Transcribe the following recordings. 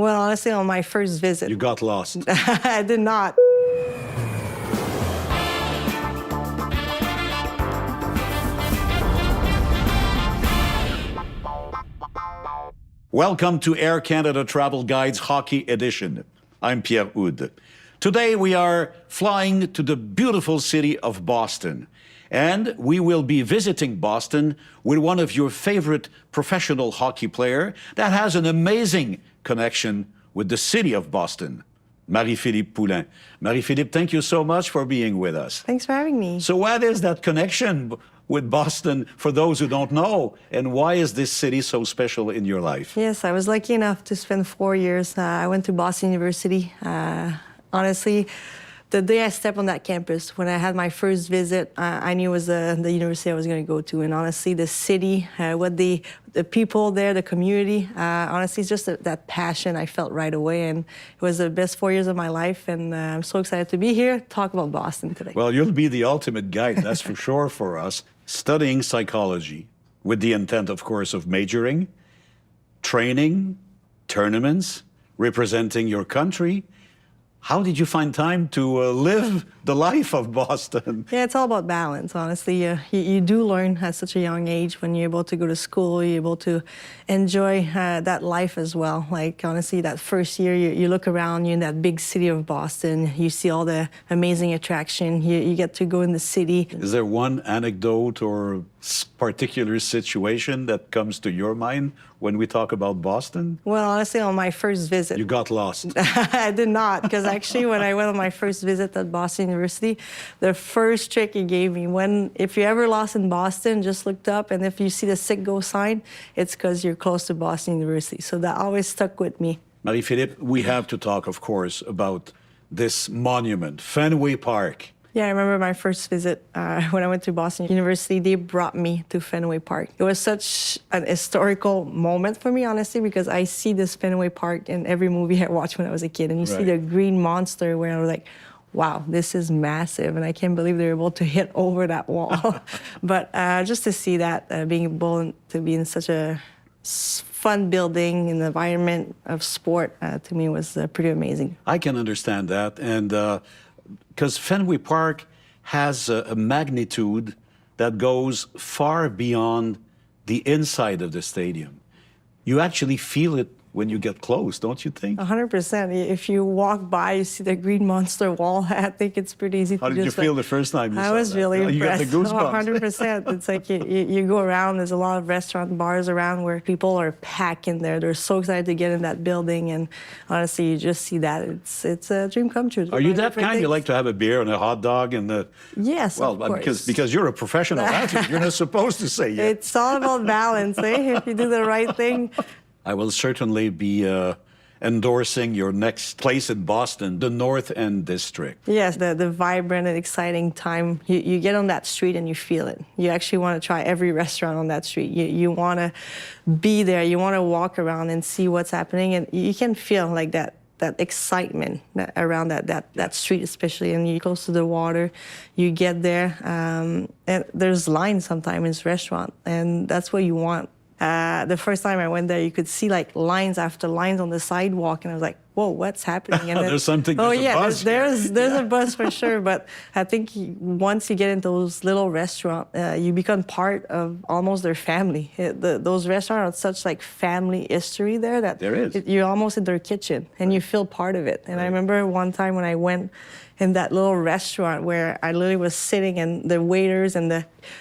Well, honestly, on my first visit. You got lost. I did not. Welcome to Air Canada Travel Guides Hockey Edition. I'm Pierre Houde. Today we are flying to the beautiful city of Boston. And we will be visiting Boston with one of your favorite professional hockey player that has an amazing connection with the city of Boston, Marie-Philippe Poulin. Marie-Philippe, thank you so much for being with us. Thanks for having me. So what is that connection with Boston for those who don't know, and why is this city so special in your life? Yes, I was lucky enough to spend 4 years. I went to Boston University. Honestly, the day I stepped on that campus, when I had my first visit, I knew it was the university I was going to go to. And honestly, the city, what the people there, the community, honestly, it's just that passion I felt right away. And it was the best 4 years of my life. And I'm so excited to be here, talk about Boston today. Well, you'll be the ultimate guide, that's for sure for us. Studying psychology with the intent, of course, of majoring, training, tournaments, representing your country. How did you find time to live the life of Boston? Yeah, it's all about balance, honestly. You do learn at such a young age when you're able to go to school, you're able to enjoy that life as well. Like, honestly, that first year, you look around, you're in that big city of Boston, you see all the amazing attraction, you get to go in the city. Is there one anecdote or particular situation that comes to your mind when we talk about Boston? Well, honestly, on my first visit. You got lost. I did not, because actually when I went on my first visit at Boston University, the first trick he gave me, if you're ever lost in Boston, just looked up, and if you see the sick go sign, it's because you're close to Boston University. So that always stuck with me. Marie-Philippe, we have to talk, of course, about this monument, Fenway Park. Yeah, I remember my first visit when I went to Boston University. They brought me to Fenway Park. It was such an historical moment for me, honestly, because I see this Fenway Park in every movie I watched when I was a kid. And you see the green monster where I was like, wow, this is massive. And I can't believe they were able to hit over that wall. But just to see that, being able to be in such a fun building, an environment of sport, to me was pretty amazing. I can understand that. And because Fenway Park has a magnitude that goes far beyond the inside of the stadium. You actually feel it when you get close, don't you think? 100%. If you walk by, you see the green monster wall. I think it's pretty easy to How did you feel the first time you saw that? I was really impressed. You got the goosebumps. 100%. It's like you go around, there's a lot of restaurant bars around where people are packed in there. They're so excited to get in that building, and honestly, you just see that. It's a dream come true. Are you that kind? You like to have a beer and a hot dog and the... Yes, well, of course. because you're a professional athlete, you're not supposed to say yes. It's all about balance, eh? If you do the right thing. I will certainly be endorsing your next place in Boston, the North End District. Yes, the vibrant and exciting time. You get on that street and you feel it. You actually want to try every restaurant on that street. You want to be there. You want to walk around and see what's happening. And you can feel like that excitement around that street, especially. And you're close to the water. You get there, and there's lines sometimes in this restaurant. And that's what you want. The first time I went there, you could see like lines after lines on the sidewalk, and I was like, "Whoa, what's happening?" And then, there's something. Oh there's yeah, a buzz there's a buzz for sure. But I think once you get into those little restaurants, you become part of almost their family. Those restaurants are such like family history there that there is. You're almost in their kitchen and you feel part of it. And I remember one time when I went in that little restaurant where I literally was sitting, and the waiters and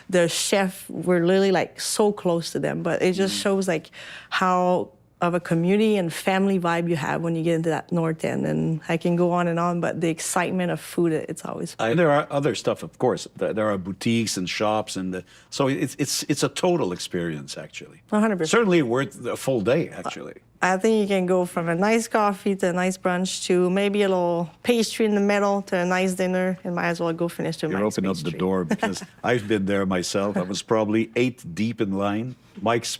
the chef were literally like so close to them. But it just shows like how of a community and family vibe you have when you get into that North End. And I can go on, but the excitement of food, it's always fun. There are other stuff, of course. There are boutiques and shops, and so it's a total experience, actually. 100%. Certainly worth a full day, actually. I think you can go from a nice coffee to a nice brunch to maybe a little pastry in the middle to a nice dinner, and might as well go finish to a nice pastry. You open up the door, because I've been there myself. I was probably 8 deep in line. Mike's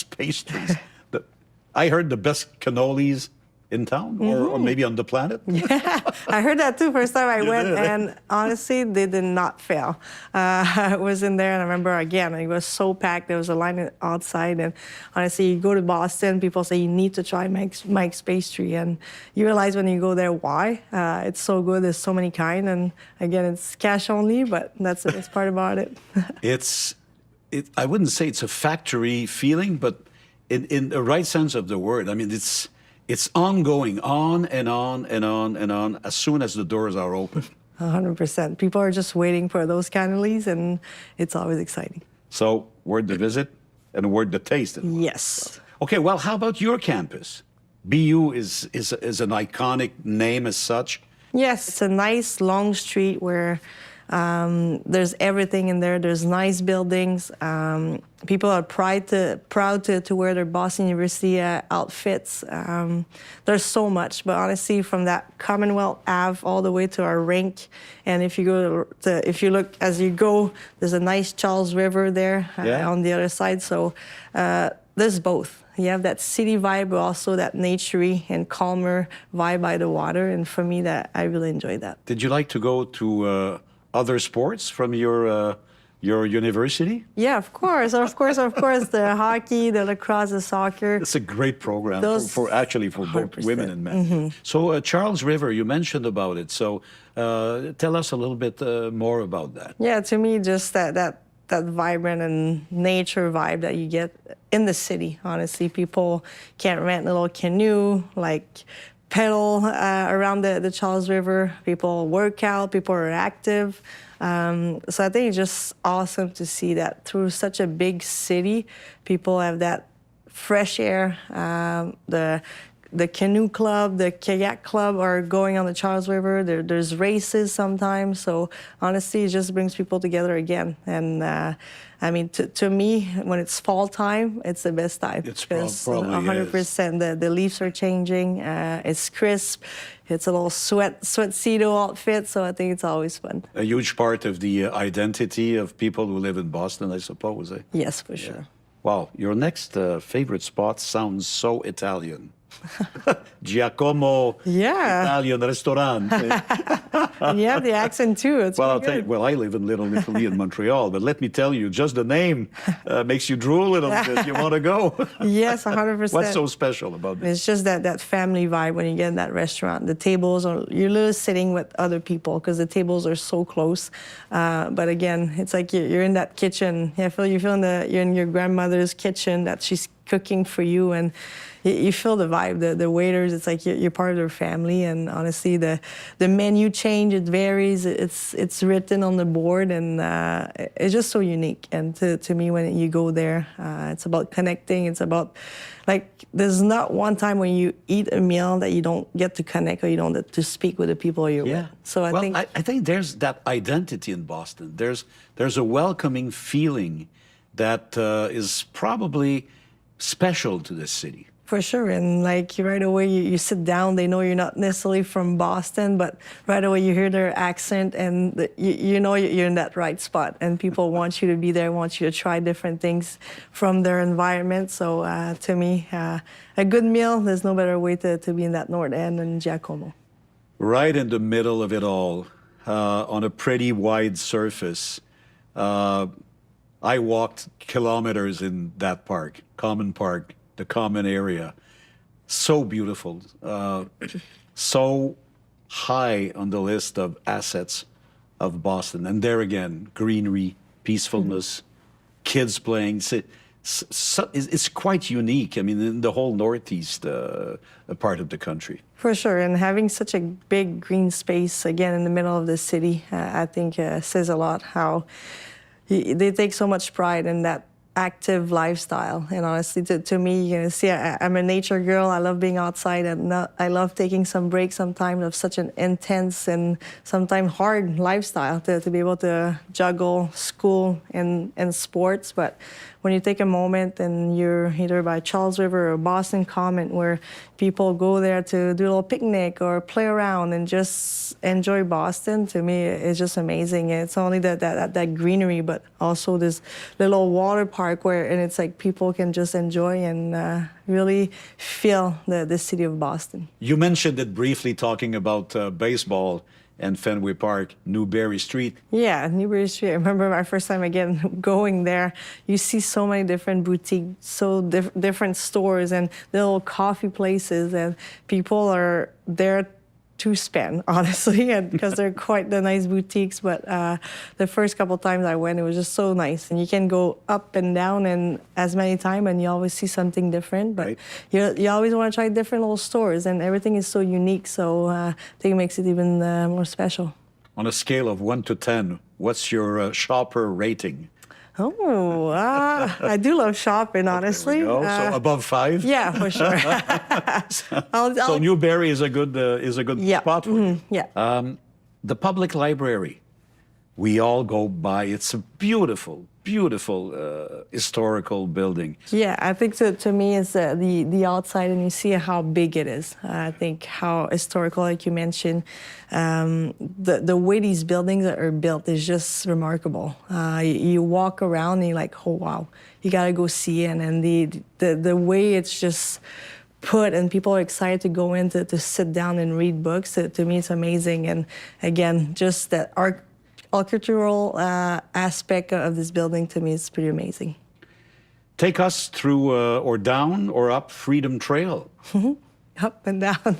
Pastries. I heard the best cannolis in town or maybe on the planet? I heard that too first time I went, did. and honestly, they did not fail. I was in there, and I remember again, it was so packed. There was a line outside, and honestly, you go to Boston, people say you need to try Mike's pastry, and you realize when you go there why. It's so good. There's so many kind, and again, it's cash only, but that's the best part about it. I wouldn't say it's a factory feeling, but in the right sense of the word. I mean, it's ongoing, on and on and on and on, as soon as the doors are open. 100%. People are just waiting for those cannolis, and it's always exciting. So, word to visit and word to taste it. Yes. Okay, well, how about your campus? BU is an iconic name as such. Yes, it's a nice long street where there's everything in there. There's nice buildings. People are proud to wear their Boston University outfits. There's so much, but honestly, from that Commonwealth Ave all the way to our rink, and if you look as you go, there's a nice Charles River there on the other side. So there's both. You have that city vibe, but also that naturey and calmer vibe by the water. And for me, that I really enjoy that. Did you like to go to other sports from your university? Yeah, of course. The hockey, the lacrosse, the soccer. It's a great program for both 100%. women and men. So Charles River, you mentioned about it. So tell us a little bit more about that. Yeah, to me, just that vibrant and nature vibe that you get in the city. Honestly, people can't rent a little canoe, like pedal around the Charles River. People work out, people are active. So I think it's just awesome to see that through such a big city, people have that fresh air. The canoe club, the kayak club are going on the Charles River. There's races sometimes. So honestly, it just brings people together again. And I mean, to me, when it's fall time, it's the best time. It's probably 100%. The leaves are changing. It's crisp. It's a little sweat-cedo outfit. So I think it's always fun. A huge part of the identity of people who live in Boston, I suppose. Eh? Yes, for sure. Wow, your next favorite spot sounds so Italian. Giacomo Italian restaurant. And you have the accent too. It's Well, good. I live in Little Italy in Montreal, but let me tell you, just the name makes you drool a little bit. You want to go? Yes, 100%. What's so special about this? It's just that family vibe when you get in that restaurant. The tables are, you're literally sitting with other people because the tables are so close. But again, it's like you're in that kitchen. You're in your grandmother's kitchen that she's cooking for you, and you feel the vibe. The waiters, it's like you're part of their family. And honestly, the menu change, it varies. It's written on the board, and it's just so unique. And to me, when you go there, it's about connecting. It's about, like, there's not one time when you eat a meal that you don't get to connect or you don't get to speak with the people you're with. So I think there's that identity in Boston. There's a welcoming feeling that is probably special to this city. For sure, and like right away you sit down, they know you're not necessarily from Boston, but right away you hear their accent and you know you're in that right spot, and people want you to be there, want you to try different things from their environment. So to me, a good meal, there's no better way to be in that North End than Giacomo. Right in the middle of it all, on a pretty wide surface, I walked kilometers in that park, Common Park, the common area. So beautiful, so high on the list of assets of Boston. And there again, greenery, peacefulness, kids playing. It's quite unique, I mean, in the whole Northeast part of the country. For sure, and having such a big green space, again, in the middle of the city, I think says a lot how they take so much pride in that active lifestyle. And honestly, to me, you know, see, I'm a nature girl. I love being outside, and I love taking some breaks sometimes of such an intense and sometimes hard lifestyle to be able to juggle school and sports. But when you take a moment and you're either by Charles River or Boston Common, where people go there to do a little picnic or play around and just enjoy Boston, to me, it's just amazing. It's only that greenery, but also this little water park and it's like people can just enjoy and really feel the city of Boston. You mentioned it briefly talking about baseball and Fenway Park, Newberry Street. Yeah, Newberry Street. I remember my first time again going there. You see so many different boutiques, so different stores and little coffee places, and people are there to spend, honestly, and because they're quite the nice boutiques. But the first couple times I went, it was just so nice, and you can go up and down and as many times, and you always see something different. But right. you always want to try different little stores, and everything is so unique. So I think it makes it even more special. On a scale of 1 to 10, what's your shopper rating? Oh, I do love shopping, honestly. There we go. So above 5? Yeah, for sure. So Newberry is a good yeah. spot for you. Yeah. The public library, we all go by. It's a beautiful, beautiful historical building. Yeah, I think to me it's the outside, and you see how big it is. I think how historical, like you mentioned, the way these buildings are built is just remarkable. You walk around and you're like, oh wow, you gotta go see it, and the way it's just put, and people are excited to go in to sit down and read books. To me, it's amazing, and again, just that architectural aspect of this building, to me, is pretty amazing. Take us through or down or up Freedom Trail. Up and down.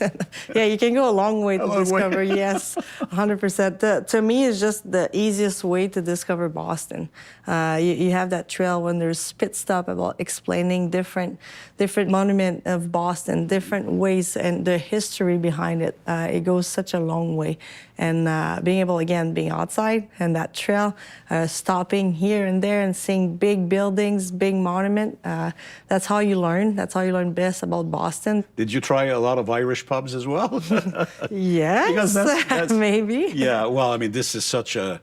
Yeah, you can go a long way to discover, yes, 100%. To me, it's just the easiest way to discover Boston. You have that trail when there's pit stop about explaining different monument of Boston, different ways, and the history behind it. It goes such a long way. And being able, again, being outside and that trail, stopping here and there and seeing big buildings, big monument, that's how you learn. That's how you learn best about Boston. Did you try a lot of Irish pubs as well? Yes, Because that's maybe. Yeah, well, I mean, this is such a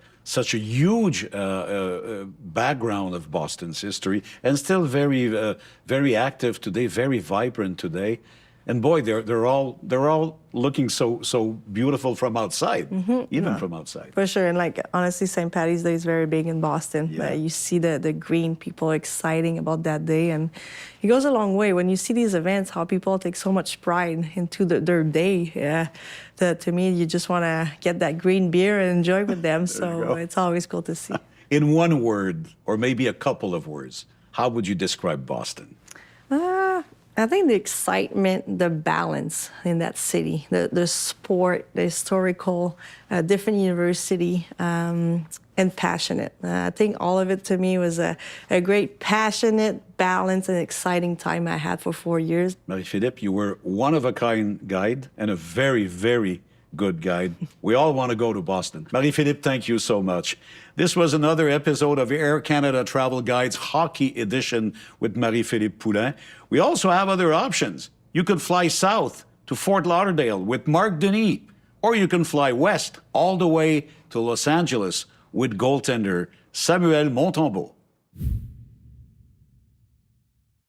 huge background of Boston's history, and still very active today, very vibrant today. And boy, they're all looking so beautiful from outside, even from outside. For sure, and like honestly, St. Paddy's Day is very big in Boston. Yeah. You see the green, people exciting about that day, and it goes a long way when you see these events. How people take so much pride into their day. Yeah, to me, you just want to get that green beer and enjoy with them. So it's always cool to see. In one word, or maybe a couple of words, how would you describe Boston? I think the excitement, the balance in that city, the sport, the historical, different university, and passionate. I think all of it to me was a great passionate, balanced, and exciting time I had for 4 years. Marie-Philippe, you were one-of-a-kind guide and a very, very good guide. We all want to go to Boston. Marie-Philippe, thank you so much. This was another episode of Air Canada Travel Guides Hockey Edition with Marie-Philippe Poulin. We also have other options. You could fly south to Fort Lauderdale with Marc, Denis, or you can fly west all the way to Los Angeles with goaltender Samuel Montembeault.